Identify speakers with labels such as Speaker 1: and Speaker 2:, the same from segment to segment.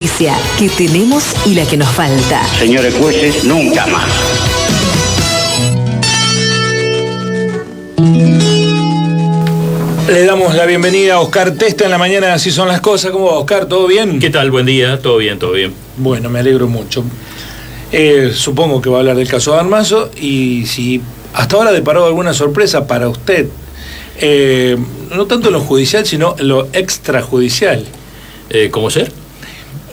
Speaker 1: Que tenemos y la que nos falta.
Speaker 2: Señores jueces, nunca más.
Speaker 3: Le damos la bienvenida a Oscar Testa en la mañana de Así Son las Cosas. ¿Cómo va, Oscar? ¿Todo bien?
Speaker 4: ¿Qué tal? Buen día. Todo bien, todo bien.
Speaker 3: Bueno, me alegro mucho. Supongo que va a hablar del caso de Armazo y si hasta ahora deparó alguna sorpresa para usted, no tanto en lo judicial, sino en lo extrajudicial.
Speaker 4: ¿Cómo ser?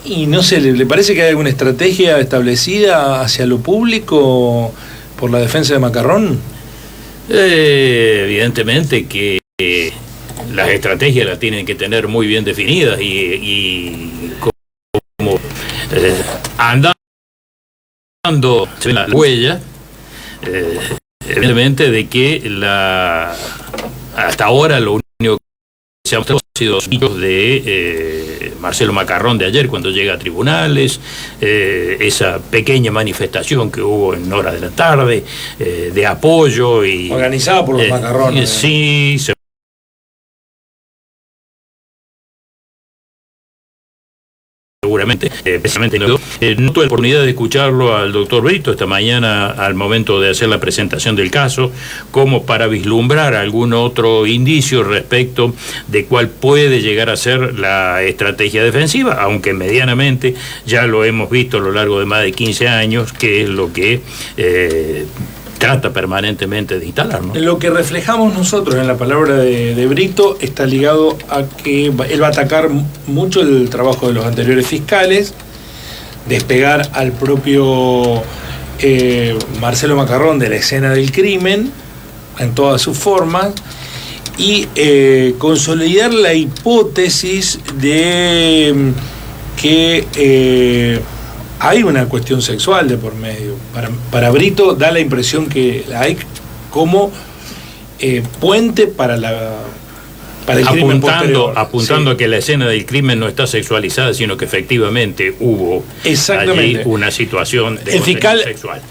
Speaker 3: Y no sé, ¿le parece que hay alguna estrategia establecida hacia lo público por la defensa de Macarrón?
Speaker 4: Evidentemente que las estrategias las tienen que tener muy bien definidas y como andando se ve la huella, evidentemente de que hasta ahora lo único que se ha mostrado han sido los hechos de Marcelo Macarrón de ayer cuando llega a tribunales, esa pequeña manifestación que hubo en horas de la tarde, de apoyo y
Speaker 3: organizada por los Macarrones.
Speaker 4: Sí, seguramente, precisamente no tuve la oportunidad de escucharlo al doctor Brito esta mañana al momento de hacer la presentación del caso, como para vislumbrar algún otro indicio respecto de cuál puede llegar a ser la estrategia defensiva, aunque medianamente ya lo hemos visto a lo largo de más de 15 años, que es lo que trata permanentemente de instalar, ¿no?
Speaker 3: Lo que reflejamos nosotros en la palabra de Brito está ligado a que él va a atacar mucho el trabajo de los anteriores fiscales, despegar al propio Marcelo Macarrón de la escena del crimen en todas sus formas y consolidar la hipótesis de que hay una cuestión sexual de por medio. Para Brito da la impresión que hay como puente para el crimen posterior.
Speaker 4: Apuntando
Speaker 3: sí.
Speaker 4: a que la escena del crimen no está sexualizada, sino que efectivamente hubo allí una situación de
Speaker 3: el fiscal
Speaker 4: sexual.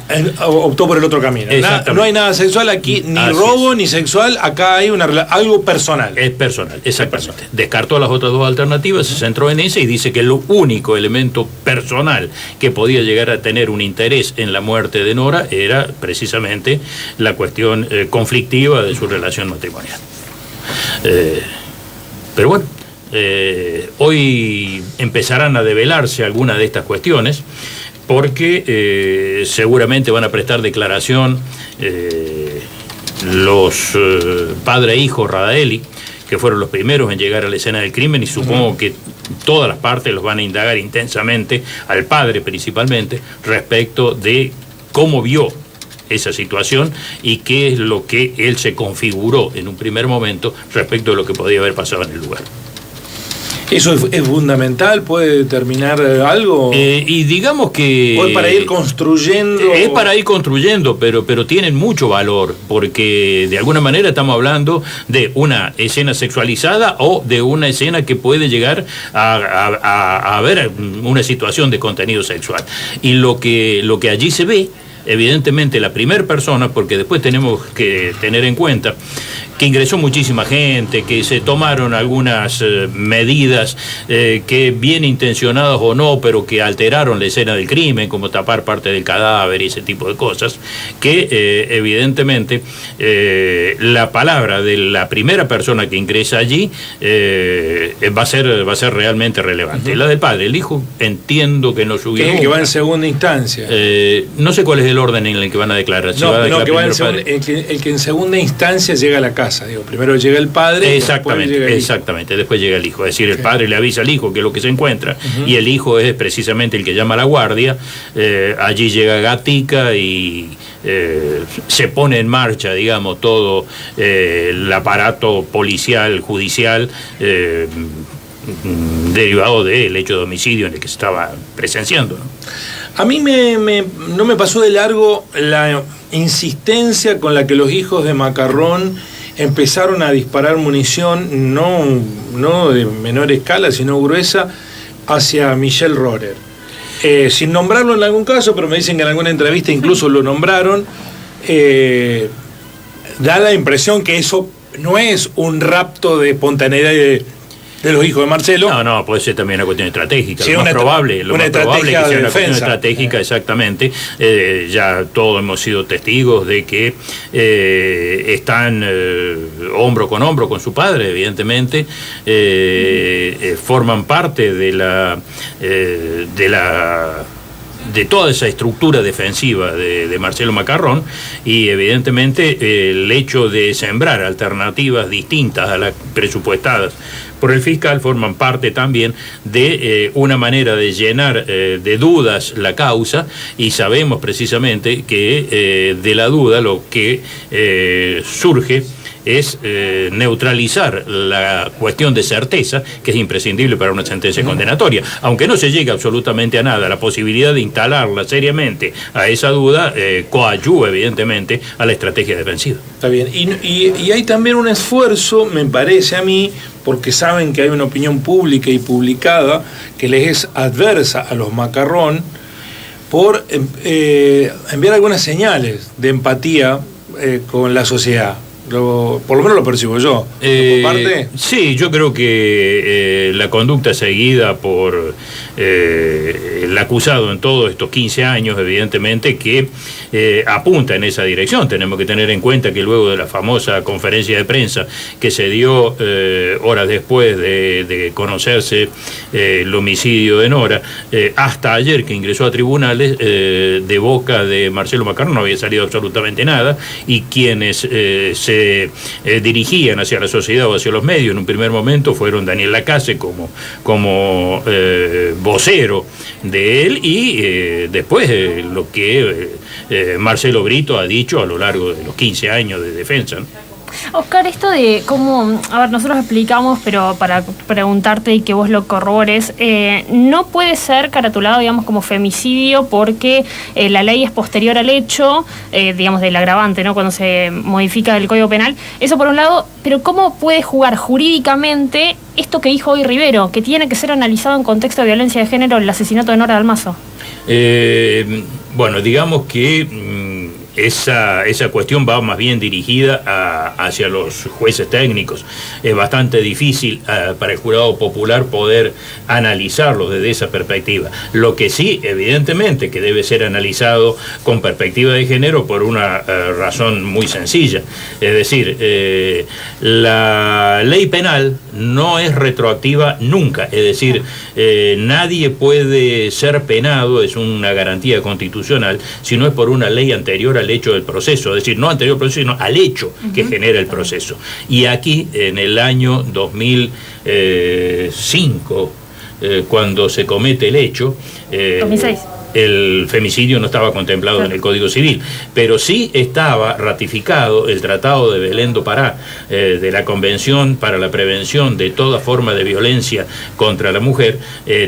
Speaker 3: Optó por el otro camino. No hay nada sexual aquí, ni
Speaker 4: así
Speaker 3: robo ni sexual, acá hay algo personal.
Speaker 4: Es personal, exactamente. Descartó las otras dos alternativas, se centró en esa y dice que lo único elemento personal que podía llegar a tener un interés en la muerte de Nora era precisamente la cuestión conflictiva de su relación matrimonial. Pero bueno, hoy empezarán a develarse algunas de estas cuestiones porque seguramente van a prestar declaración los padre e hijo Radaeli, que fueron los primeros en llegar a la escena del crimen, y supongo que todas las partes los van a indagar intensamente, al padre principalmente, respecto de cómo vio esa situación y qué es lo que él se configuró en un primer momento respecto de lo que podía haber pasado en el lugar.
Speaker 3: ¿Eso es fundamental? ¿Puede determinar algo?
Speaker 4: Y digamos que...
Speaker 3: ¿O es para ir construyendo?
Speaker 4: Es para ir construyendo, pero tienen mucho valor, porque de alguna manera estamos hablando de una escena sexualizada o de una escena que puede llegar a haber una situación de contenido sexual. Y lo que allí se ve, evidentemente la primera persona, porque después tenemos que tener en cuenta que ingresó muchísima gente, que se tomaron algunas medidas que bien intencionadas o no, pero que alteraron la escena del crimen, como tapar parte del cadáver y ese tipo de cosas, que evidentemente la palabra de la primera persona que ingresa allí va a ser realmente relevante. La del padre, el hijo, entiendo que no subió.
Speaker 3: Que va en segunda instancia.
Speaker 4: No sé cuál es el orden en el que van a declarar. Si
Speaker 3: el que en segunda instancia llega a la casa. Primero llega el padre.
Speaker 4: Exactamente, después llega el hijo. Es decir, el padre le avisa al hijo que es lo que se encuentra, y el hijo es precisamente el que llama a la guardia. Allí llega Gatica y se pone en marcha, digamos, todo el aparato policial, judicial, derivado del hecho de homicidio en el que se estaba presenciando, ¿no?
Speaker 3: A mí no me pasó de largo la insistencia con la que los hijos de Macarrón empezaron a disparar munición, no de menor escala, sino gruesa, hacia Michel Rohrer. Sin nombrarlo en algún caso, pero me dicen que en alguna entrevista incluso lo nombraron. Da la impresión que eso no es un rapto de espontaneidad de los hijos de Marcelo.
Speaker 4: No, puede ser también una cuestión estratégica.
Speaker 3: Sí,
Speaker 4: lo más probable
Speaker 3: una
Speaker 4: que sea
Speaker 3: estrategia
Speaker 4: una
Speaker 3: de
Speaker 4: cuestión
Speaker 3: defensa.
Speaker 4: estratégica, exactamente. Ya todos hemos sido testigos de que están hombro con hombro con su padre, evidentemente. Forman parte de toda esa estructura defensiva de Marcelo Macarrón, y evidentemente el hecho de sembrar alternativas distintas a las presupuestadas por el fiscal forman parte también de una manera de llenar de dudas la causa, y sabemos precisamente que de la duda lo que surge es neutralizar la cuestión de certeza, que es imprescindible para una sentencia condenatoria. Aunque no se llegue absolutamente a nada, la posibilidad de instalarla seriamente a esa duda coadyuva evidentemente a la estrategia defensiva.
Speaker 3: Está bien. Y hay también un esfuerzo, me parece a mí, porque saben que hay una opinión pública y publicada que les es adversa a los Macarrón, por enviar algunas señales de empatía con la sociedad. Por lo menos lo percibo yo. ¿Por parte?
Speaker 4: Sí, yo creo que la conducta seguida por el acusado en todos estos 15 años, evidentemente que apunta en esa dirección. Tenemos que tener en cuenta que luego de la famosa conferencia de prensa que se dio horas después de conocerse el homicidio de Nora, hasta ayer que ingresó a tribunales, de boca de Marcelo Macarrón no había salido absolutamente nada, y quienes se dirigían hacia la sociedad o hacia los medios en un primer momento fueron Daniel Lacase como vocero de él, y después lo que Marcelo Brito ha dicho a lo largo de los 15 años de defensa, ¿no?
Speaker 5: Oscar, esto de cómo, a ver, nosotros explicamos, pero para preguntarte y que vos lo corrobores, no puede ser caratulado, digamos, como femicidio porque la ley es posterior al hecho, digamos, del agravante, ¿no? Cuando se modifica el Código Penal. Eso por un lado, pero ¿cómo puede jugar jurídicamente esto que dijo hoy Rivero, que tiene que ser analizado en contexto de violencia de género, el asesinato de Nora Dalmazo?
Speaker 4: Bueno, digamos que esa cuestión va más bien dirigida hacia los jueces técnicos. Es bastante difícil para el jurado popular poder analizarlo desde esa perspectiva. Lo que sí, evidentemente, que debe ser analizado con perspectiva de género por una razón muy sencilla. Es decir, la ley penal no es retroactiva nunca. Es decir, nadie puede ser penado, es una garantía constitucional, si no es por una ley anterior al hecho del proceso, es decir, no anterior al proceso, sino al hecho que genera el proceso. Y aquí, en el año 2005, cuando se comete el hecho,
Speaker 5: 2006.
Speaker 4: El femicidio no estaba contemplado en el Código Civil, pero sí estaba ratificado el Tratado de Belén do Pará, de la Convención para la Prevención de toda forma de violencia contra la mujer,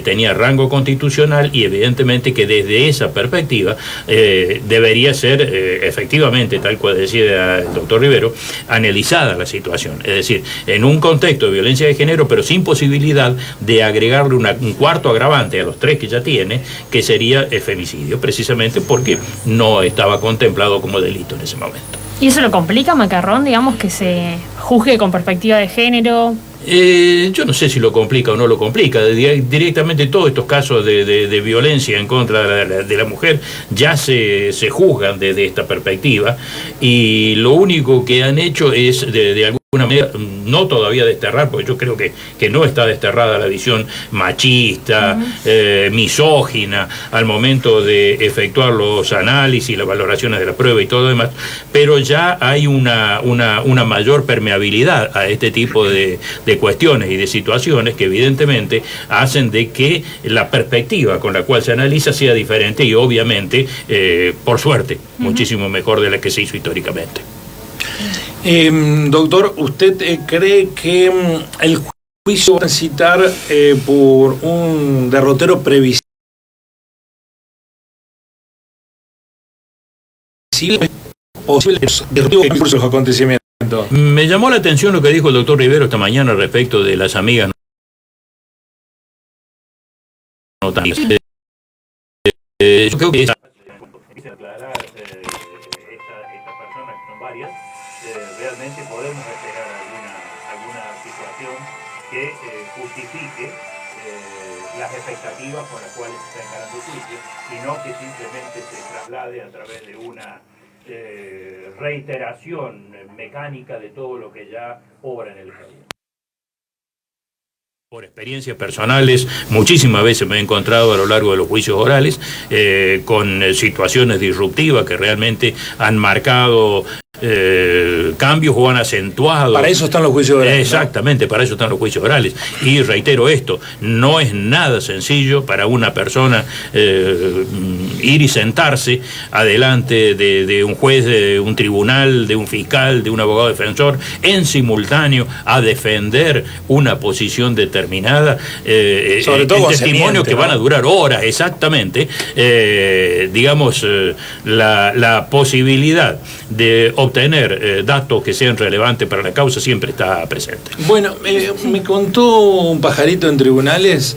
Speaker 4: tenía rango constitucional, y evidentemente que desde esa perspectiva debería ser efectivamente, tal cual decía el doctor Rivero, analizada la situación. Es decir, en un contexto de violencia de género, pero sin posibilidad de agregarle un cuarto agravante a los 3 que ya tiene, que sería femicidio, precisamente porque no estaba contemplado como delito en ese momento.
Speaker 5: ¿Y eso lo complica, Macarrón, digamos, que se juzgue con perspectiva de género?
Speaker 4: Yo no sé si lo complica o no lo complica. Directamente todos estos casos de violencia en contra de la mujer ya se juzgan desde esta perspectiva, y lo único que han hecho es de alguna manera, no todavía desterrar, porque yo creo que no está desterrada la visión machista, misógina al momento de efectuar los análisis, las valoraciones de la prueba y todo lo demás, pero ya hay una mayor permeabilidad a este tipo de cuestiones y de situaciones que evidentemente hacen de que la perspectiva con la cual se analiza sea diferente, y obviamente, por suerte, muchísimo mejor de la que se hizo históricamente.
Speaker 3: Doctor, ¿usted cree que el juicio va a transitar por un derrotero previsible o de los acontecimientos?
Speaker 4: Me llamó la atención lo que dijo el doctor Rivero esta mañana respecto de las amigas no tan... yo creo que estas personas, que son varias, realmente podemos esperar alguna situación que justifique las expectativas con las cuales se está encarando el juicio, y no que simplemente se traslade a través de una reiteración mecánica de todo lo que ya obra en el medio. Por experiencias personales, muchísimas veces me he encontrado a lo largo de los juicios orales con situaciones disruptivas que realmente han marcado cambios o han acentuado.
Speaker 3: Para eso están los juicios orales.
Speaker 4: Exactamente, ¿no? Para eso están los juicios orales. Y reitero esto, no es nada sencillo para una persona ir y sentarse adelante de un juez, de un tribunal, de un fiscal, de un abogado defensor, en simultáneo a defender una posición determinada,
Speaker 3: sobre todo
Speaker 4: en testimonios que van a durar horas, exactamente. La posibilidad de obtener datos que sean relevantes para la causa siempre está presente.
Speaker 3: Bueno, me contó un pajarito en tribunales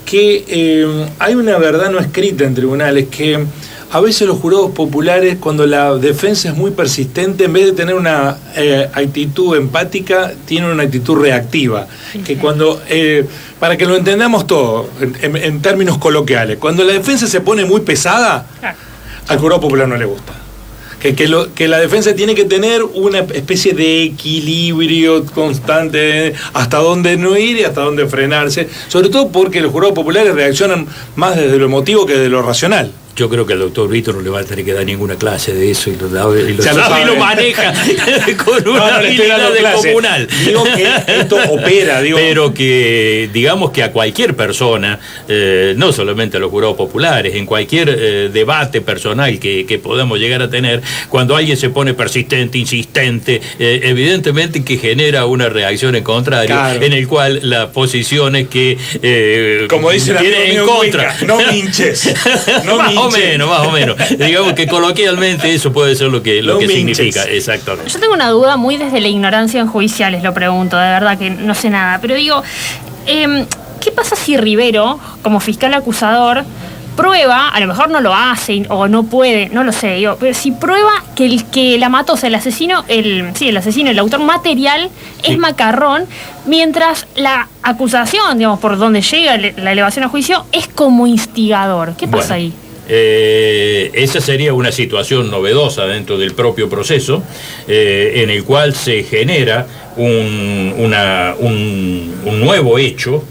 Speaker 3: que hay una verdad no escrita en tribunales, que a veces los jurados populares, cuando la defensa es muy persistente, en vez de tener una actitud empática, tienen una actitud reactiva. Que cuando, para que lo entendamos todo, en términos coloquiales, cuando la defensa se pone muy pesada, al jurado popular no le gusta. Que la defensa tiene que tener una especie de equilibrio constante, hasta dónde no ir y hasta dónde frenarse, sobre todo porque los jurados populares reaccionan más desde lo emotivo que de lo racional.
Speaker 4: Yo creo que el doctor Brito no le va a tener que dar ninguna clase de eso y lo maneja con una habilidad descomunal.
Speaker 3: Digo que esto opera,
Speaker 4: pero que digamos que a cualquier persona, no solamente a los jurados populares, en cualquier debate personal que podamos llegar a tener, cuando alguien se pone persistente, insistente, evidentemente que genera una reacción en contrario, claro, en el cual las posiciones que
Speaker 3: como dice la
Speaker 4: en contra,
Speaker 3: Cuenca, no minches, no minches.
Speaker 4: Más o menos. Digamos que coloquialmente eso puede ser lo que significa. Exactamente.
Speaker 5: Yo tengo una duda muy desde la ignorancia en judiciales, lo pregunto, de verdad que no sé nada. Pero digo, ¿qué pasa si Rivero, como fiscal acusador, prueba, a lo mejor no lo hace o no puede, no lo sé, digo, pero si prueba que el que la mató, o sea, el asesino, el autor material es Macarrón, mientras la acusación, digamos, por donde llega la elevación a juicio, es como instigador? ¿Qué pasa ahí?
Speaker 4: Esa sería una situación novedosa dentro del propio proceso, en el cual se genera un nuevo hecho.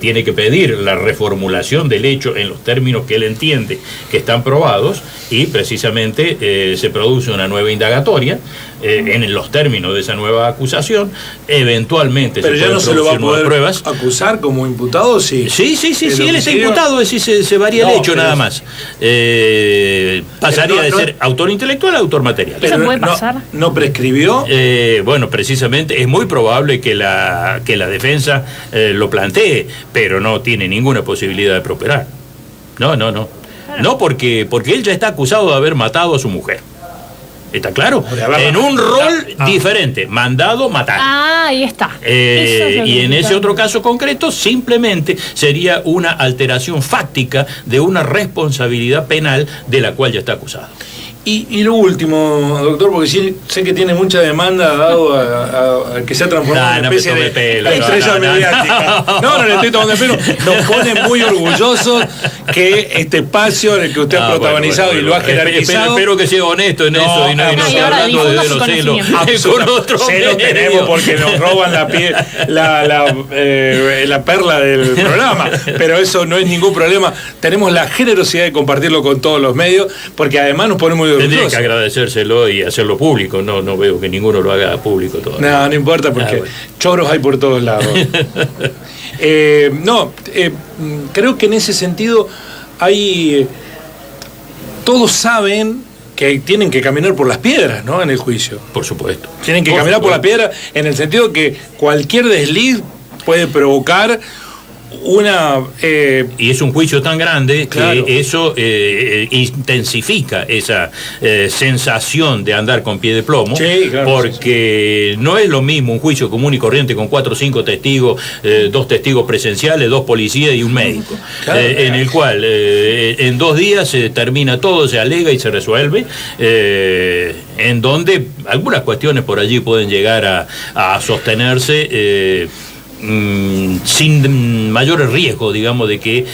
Speaker 4: Tiene que pedir la reformulación del hecho en los términos que él entiende que están probados, y precisamente se produce una nueva indagatoria en los términos de esa nueva acusación. Eventualmente
Speaker 3: pero ya no se lo va a poder
Speaker 4: pruebas.
Speaker 3: Acusar como imputado, sí.
Speaker 4: Sí, él está imputado, es decir, se varía el hecho nada más. Pasaría de ser autor intelectual a autor material.
Speaker 5: ¿Eso puede pasar?
Speaker 3: ¿No prescribió?
Speaker 4: Bueno, precisamente es muy probable que la defensa lo plantee, pero no tiene ninguna posibilidad de prosperar. No. Claro. No, porque él ya está acusado de haber matado a su mujer. ¿Está claro? En un rol diferente, mandado matar.
Speaker 5: Ahí está.
Speaker 4: Y en ese otro caso concreto, simplemente sería una alteración fáctica de una responsabilidad penal de la cual ya está acusado.
Speaker 3: Y lo último, doctor, porque sí, sé que tiene mucha demanda dado a que se ha transformado en una especie de estrella mediática. No le estoy tomando el pelo. Nos pone muy orgullosos que este espacio en el que usted ha protagonizado y lo ha jerarquizado.
Speaker 4: Espero que sea honesto en eso y no esté hablando de los celos.
Speaker 3: Celos tenemos porque nos roban la perla del programa, pero eso no es ningún problema. Tenemos la generosidad de compartirlo con todos los medios, porque además nos ponemos muy
Speaker 4: tendría que agradecérselo y hacerlo público. No veo que ninguno lo haga público todavía.
Speaker 3: No importa, porque choros hay por todos lados. Creo que en ese sentido todos saben que tienen que caminar por las piedras, ¿no? En el juicio.
Speaker 4: Por supuesto.
Speaker 3: Tienen que caminar por las piedras en el sentido que cualquier desliz puede provocar
Speaker 4: y es un juicio tan grande, claro, que eso intensifica esa sensación de andar con pie de plomo,
Speaker 3: sí, claro,
Speaker 4: porque no es lo mismo un juicio común y corriente con 4 o 5 testigos, 2 testigos presenciales, 2 policías y un médico, claro, en el cual en 2 días se termina todo, se alega y se resuelve, en donde algunas cuestiones por allí pueden llegar a sostenerse sin mayores riesgos, digamos, de que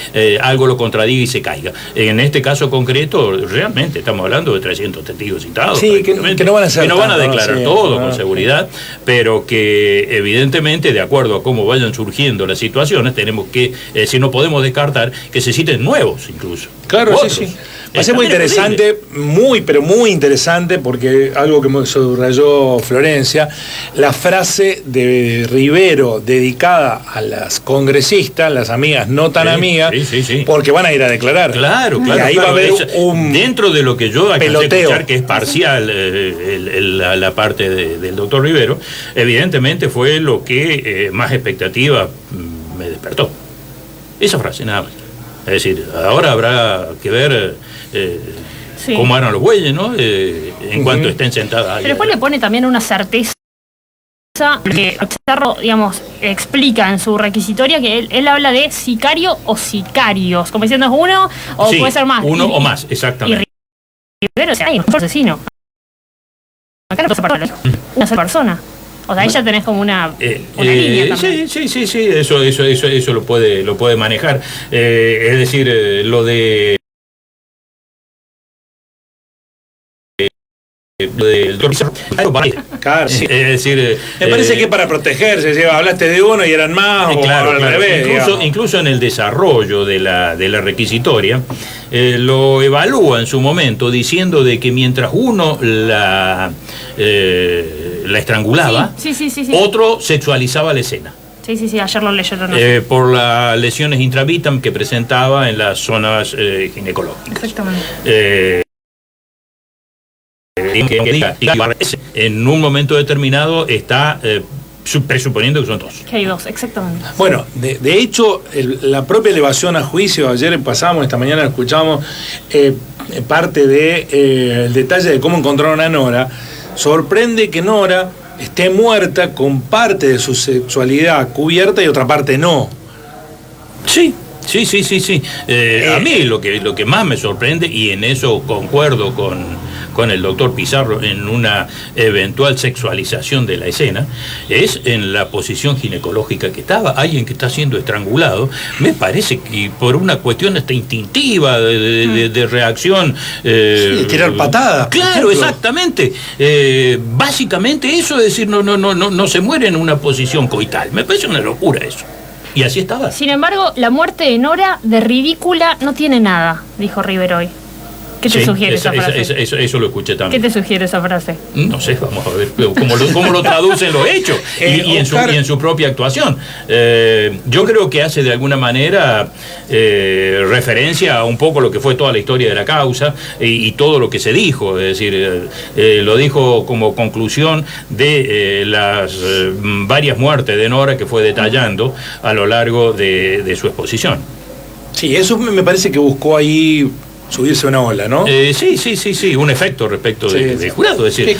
Speaker 4: algo lo contradiga y se caiga. En este caso concreto, realmente estamos hablando de 300 testigos citados.
Speaker 3: Sí, que no van a ser
Speaker 4: que no van a declarar
Speaker 3: sí,
Speaker 4: todo con seguridad, pero que evidentemente, de acuerdo a cómo vayan surgiendo las situaciones, tenemos que, si no podemos descartar, que se citen nuevos incluso.
Speaker 3: Claro, sí. Va a ser muy interesante, pero muy interesante, porque algo que me subrayó Florencia, la frase de Rivero dedicada a las congresistas, las amigas no tan amigas, porque van a ir a declarar.
Speaker 4: Claro.
Speaker 3: Y ahí va a haber un
Speaker 4: dentro de lo que yo alcancé a
Speaker 3: peloteo.
Speaker 4: escuchar, que es parcial la parte del doctor Rivero, evidentemente fue lo que más expectativa me despertó. Esa frase, nada más. Es decir, ahora habrá que ver cómo harán los bueyes, ¿no? En cuanto estén sentadas ahí.
Speaker 5: Pero después le pone también una certeza que Pizarro, digamos, explica en su requisitoria que él habla de sicario o sicarios, como diciendo es uno o puede ser más.
Speaker 4: Uno o más, exactamente.
Speaker 5: Y Rivero, hay un asesino. Acá no pasa una sola persona. O sea, ahí ya tenés como una línea también.
Speaker 4: Sí, eso lo puede manejar. Es decir, lo del doctor Pizarro.
Speaker 3: Claro, sí.
Speaker 4: Es decir,
Speaker 3: me parece que para protegerse, hablaste de uno y eran más, o al revés.
Speaker 4: Incluso en el desarrollo de la requisitoria, lo evalúa en su momento diciendo de que mientras uno la estrangulaba, otro sexualizaba la escena.
Speaker 5: Sí, ayer lo leyeron.
Speaker 4: Por las lesiones intravitam que presentaba en las zonas ginecológicas.
Speaker 5: Exactamente.
Speaker 4: En un momento determinado está presuponiendo que son dos.
Speaker 5: Que hay dos, exactamente.
Speaker 3: Bueno, de hecho, la propia elevación a juicio, ayer pasamos, esta mañana escuchamos parte del detalle de cómo encontraron a Nora. Sorprende que Nora esté muerta con parte de su sexualidad cubierta y otra parte no.
Speaker 4: Sí. A mí lo que más me sorprende, y en eso concuerdo con el doctor Pizarro en una eventual sexualización de la escena, es en la posición ginecológica que estaba. Alguien que está siendo estrangulado, me parece que por una cuestión hasta instintiva de reacción,
Speaker 3: de tirar patadas.
Speaker 4: Claro, exactamente. Básicamente eso, es decir, no se muere en una posición coital. Me parece una locura eso. Y así estaba.
Speaker 5: Sin embargo, la muerte de Nora de ridícula no tiene nada, dijo Rivero hoy. ¿Qué te sugiere esa frase?
Speaker 4: Eso lo escuché también.
Speaker 5: ¿Qué te sugiere esa frase?
Speaker 4: No sé, vamos a ver cómo lo traducen los hechos y en su propia actuación. Yo creo que hace de alguna manera referencia a un poco lo que fue toda la historia de la causa y todo lo que se dijo. Es decir, lo dijo como conclusión de las varias muertes de Nora que fue detallando a lo largo de su exposición.
Speaker 3: Sí, eso me parece que buscó ahí subirse una ola, ¿no?
Speaker 4: Sí, un efecto respecto del jurado. Es decir,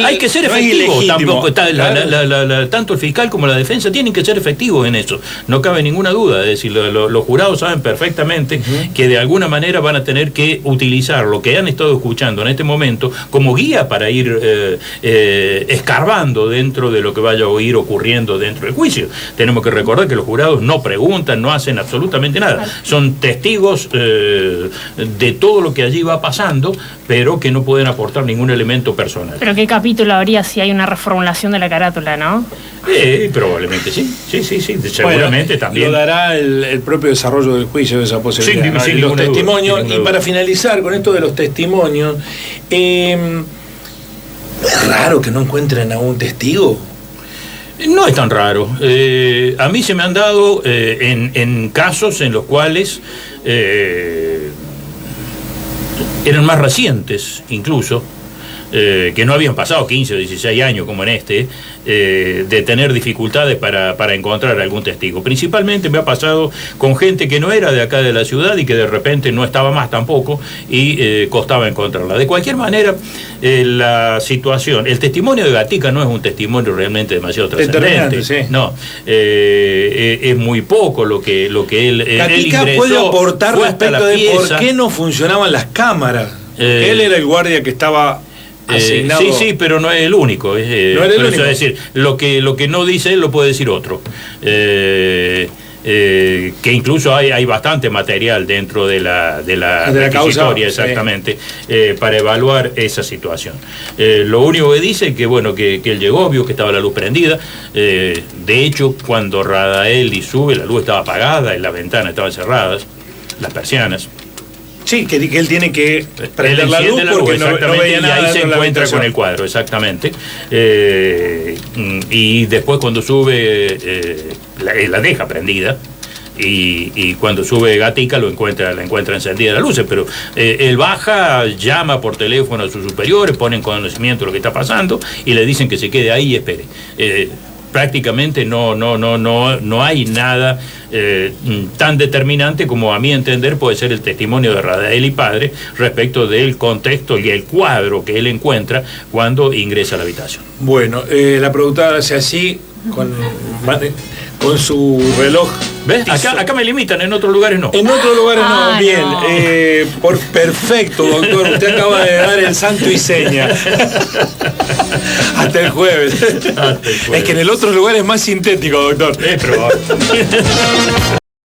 Speaker 4: hay que ser efectivo. Tampoco, tanto el fiscal como la defensa tienen que ser efectivos en eso. No cabe ninguna duda. Es decir, los jurados saben perfectamente que de alguna manera van a tener que utilizar lo que han estado escuchando en este momento como guía para ir escarbando dentro de lo que vaya a ir ocurriendo dentro del juicio. Tenemos que recordar que los jurados no preguntan, no hacen absolutamente nada. Son testigos de todo lo que allí va pasando, pero que no pueden aportar ningún elemento personal.
Speaker 5: Pero ¿qué capítulo habría si hay una reformulación de la carátula, no?
Speaker 4: Probablemente sí, seguramente también.
Speaker 3: Lo dará el propio desarrollo del juicio de esa posibilidad.
Speaker 4: Sí,
Speaker 3: los testimonios.
Speaker 4: duda.
Speaker 3: Y para finalizar con esto de los testimonios, ¿es raro que no encuentren a un testigo?
Speaker 4: No es tan raro. A mí se me han dado en casos en los cuales eran más recientes incluso, que no habían pasado 15 o 16 años como en este, de tener dificultades para encontrar algún testigo. Principalmente me ha pasado con gente que no era de acá de la ciudad y que de repente no estaba más tampoco y costaba encontrarla. De cualquier manera, la situación, el testimonio de Gatica no es un testimonio realmente demasiado trascendente.
Speaker 3: Sí.
Speaker 4: No, es muy poco lo que él
Speaker 3: Gatica
Speaker 4: ingresó,
Speaker 3: puede aportar
Speaker 4: fue hasta
Speaker 3: respecto
Speaker 4: la
Speaker 3: de por
Speaker 4: pieza.
Speaker 3: qué no funcionaban las cámaras. Él era el guardia que estaba asignado.
Speaker 4: Sí, pero no es el único.
Speaker 3: No es el único.
Speaker 4: Es decir, lo que no dice él lo puede decir otro. Que incluso hay bastante material dentro de la
Speaker 3: causa,
Speaker 4: exactamente, para evaluar esa situación. Lo único que dice es que bueno, que él llegó, vio que estaba la luz prendida. De hecho, cuando Radaeli sube, la luz estaba apagada y las ventanas estaban cerradas, las persianas.
Speaker 3: Sí, que él tiene que prender
Speaker 4: Él
Speaker 3: la luz porque no veía nada.
Speaker 4: Y ahí se
Speaker 3: en la
Speaker 4: encuentra
Speaker 3: habitación.
Speaker 4: con el cuadro, exactamente. Y después cuando sube, la deja prendida. Y cuando sube Gatica la encuentra encendida las luces, pero él baja, llama por teléfono a sus superiores, pone en conocimiento lo que está pasando y le dicen que se quede ahí y espere. Prácticamente no hay nada tan determinante como a mi entender puede ser el testimonio de Radaeli padre respecto del contexto y el cuadro que él encuentra cuando ingresa a la habitación.
Speaker 3: Bueno, la productora hace así con su reloj.
Speaker 4: ¿Ves? Acá me limitan, en otros lugares no.
Speaker 3: En otros lugares no, bien.
Speaker 5: No.
Speaker 3: Por perfecto, doctor. Usted acaba de dar el santo y seña. Hasta el jueves.
Speaker 4: Hasta el jueves.
Speaker 3: Es que en el otro lugar es más sintético, doctor.
Speaker 4: Es probable.